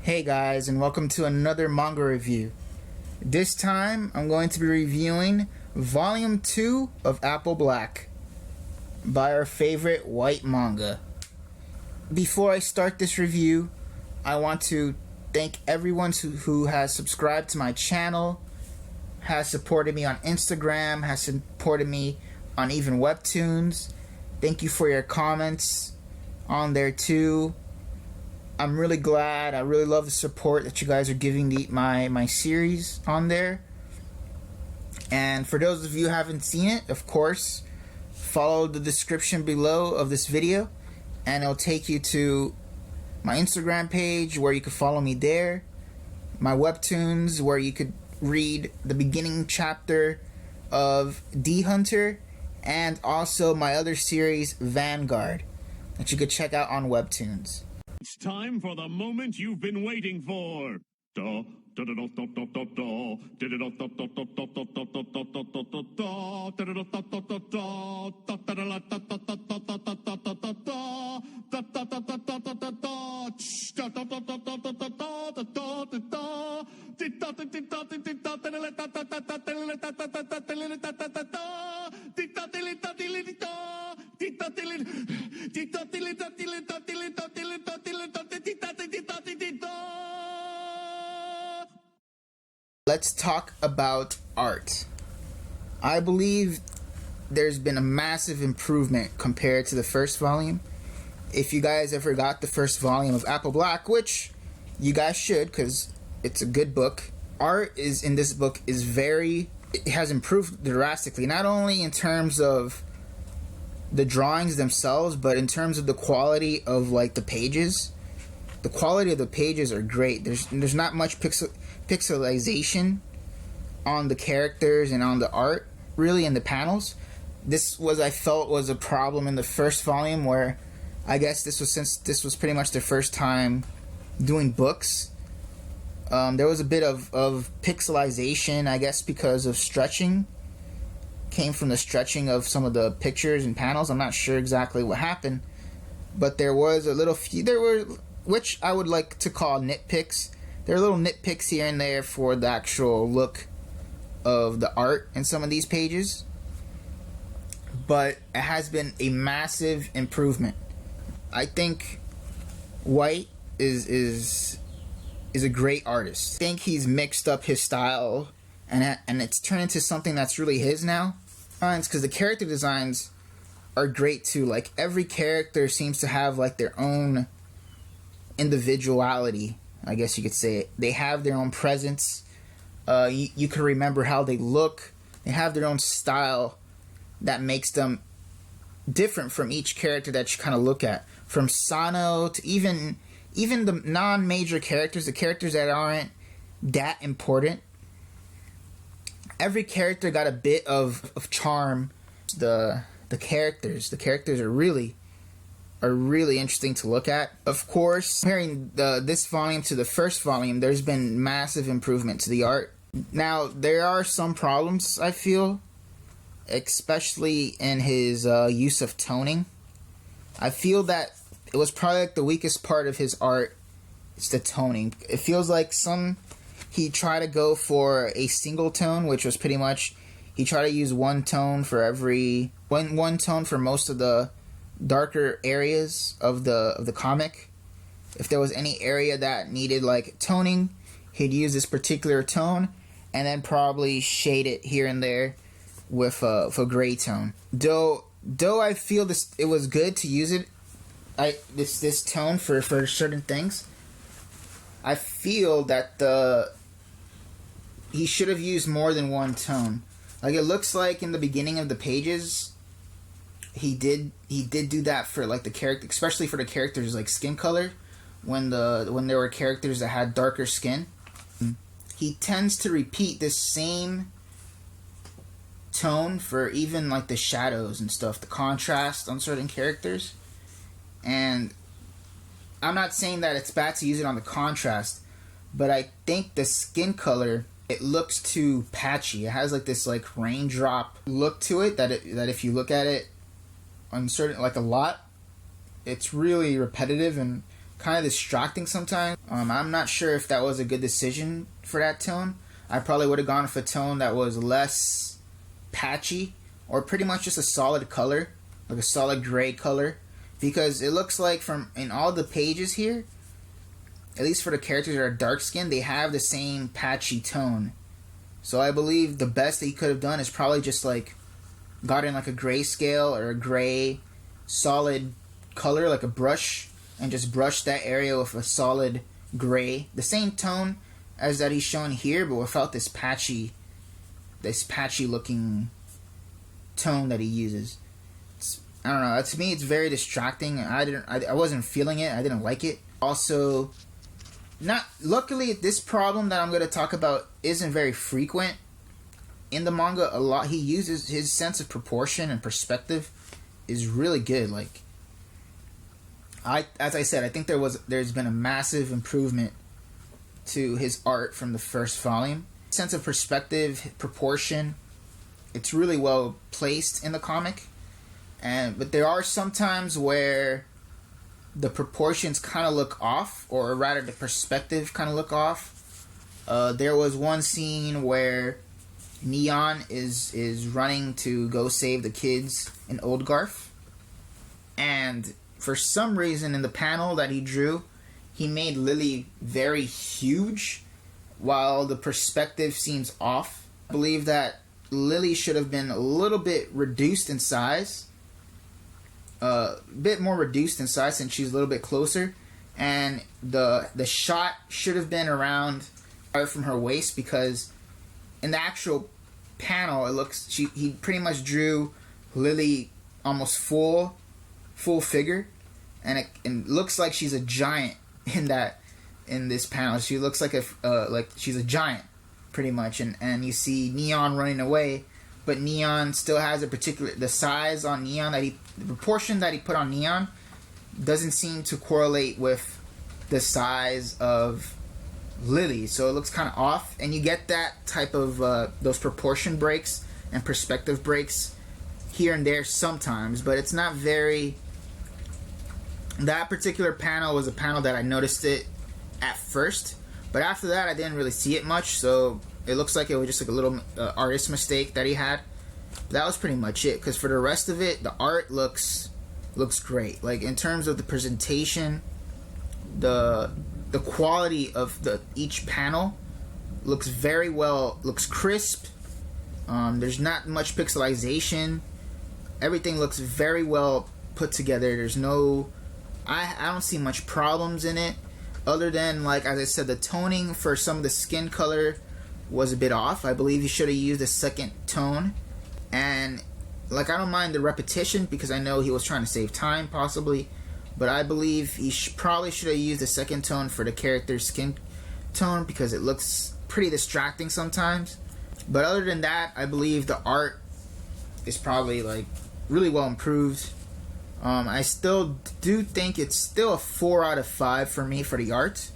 Hey guys, and welcome to another manga review. This time I'm going to be reviewing Volume 2 of Apple Black by our favorite white manga. Before I start this review, I want to thank everyone who has subscribed to my channel, has supported me on Instagram, has supported me on even Webtoons. Thank you for your comments on there too. I'm really glad. I really love the support that you guys are giving my series on there. And for those of you who haven't seen it, of course, follow the description below of this video and it'll take you to my Instagram page where you can follow me there, my Webtoons where you could read the beginning chapter of D Hunter, and also my other series Vanguard that you could check out on Webtoons. It's time for the moment you've been waiting for. Let's talk about art. I believe there's been a massive improvement compared to the first volume. If you guys ever got the first volume of Apple Black, which you guys should because it's a good book, art is in this book it has improved drastically, not only in terms of the drawings themselves, but in terms of the quality of like the pages. The quality of the pages are great. There's not much pixelization on the characters and on the art, really, in the panels. I felt was a problem in the first volume, where I guess since this was pretty much their first time doing books. There was a bit of pixelization, I guess, because of stretching. Came from the stretching of some of the pictures and panels. I'm not sure exactly what happened, but there were which I would like to call nitpicks. There are little nitpicks here and there for the actual look of the art in some of these pages, but it has been a massive improvement. I think White is a great artist. I think he's mixed up his style and it's turned into something that's really his now. It's because the character designs are great too. Like, every character seems to have like their own individuality, I guess you could say it. They have their own presence. You can remember how they look. They have their own style that makes them different from each character that you kind of look at. From Sano to even the non-major characters, the characters that aren't that important. Every character got a bit of charm. The characters are really interesting to look at. Of course, comparing this volume to the first volume, there's been massive improvement to the art. Now, there are some problems, I feel, especially in his use of toning. I feel that it was probably like the weakest part of his art. It's the toning. It feels like he tried to go for a single tone, which was pretty much he tried to use one tone for one tone for most of the darker areas of the comic. If there was any area that needed like toning, he'd use this particular tone and then probably shade it here and there with a gray tone. Though I feel it was good to use this tone for certain things. I feel that he should have used more than one tone. Like, it looks like in the beginning of the pages, he did do that for like the character, especially for the characters like skin color. When there were characters that had darker skin, he tends to repeat this same tone for even like the shadows and stuff, the contrast on certain characters. And I'm not saying that it's bad to use it on the contrast, but I think the skin color, it looks too patchy. It has like this like raindrop look to it that if you look at it on certain, like a lot, it's really repetitive and kind of distracting sometimes. I'm not sure if that was a good decision for that tone. I probably would have gone with a tone that was less patchy, or pretty much just a solid color, like a solid gray color, because it looks like from in all the pages here, at least for the characters that are dark skinned, they have the same patchy tone. So I believe the best that he could have done is probably just like gotten like a grayscale or a gray solid color, like a brush, and just brushed that area with a solid gray, the same tone as that he's shown here, but without this patchy looking tone that he uses. I don't know. To me, it's very distracting. I wasn't feeling it. I didn't like it. Also, luckily, this problem that I'm going to talk about isn't very frequent in the manga. A lot he uses his sense of proportion and perspective is really good. Like, as I said, I think there's been a massive improvement to his art from the first volume. Sense of perspective, proportion, it's really well placed in the comic. But there are some times where the proportions kind of look off, or rather the perspective kind of look off. There was one scene where Neon is running to go save the kids in Old Garth, and for some reason in the panel that he drew, he made Lily very huge, while the perspective seems off. I believe that Lily should have been a little bit reduced in size. A bit more reduced in size since she's a little bit closer. And the shot should have been around from her waist, because in the actual panel, it looks he pretty much drew Lily almost full figure, and it looks like she's a giant in this panel. She looks like she's a giant pretty much, and you see Neon running away, but Neon still has the size on Neon the proportion that he put on Neon doesn't seem to correlate with the size of Lily, so it looks kind of off, and you get that type of those proportion breaks and perspective breaks here and there sometimes, but it's not very. That particular panel was a panel that I noticed it at first, but after that I didn't really see it much, so it looks like it was just like a little artist mistake that he had. That was pretty much it, because for the rest of it, the art looks great. Like, in terms of the presentation, the quality of each panel looks very well, looks crisp. There's not much pixelization. Everything looks very well put together. There's no, I don't see much problems in it, other than, like, as I said, the toning for some of the skin color was a bit off. I believe he should have used a second tone. And, like, I don't mind the repetition, because I know he was trying to save time, possibly. But I believe he probably should have used a second tone for the character's skin tone, because it looks pretty distracting sometimes. But other than that, I believe the art is probably, like, really well improved. I still do think it's still a 4 out of 5 for me for the art.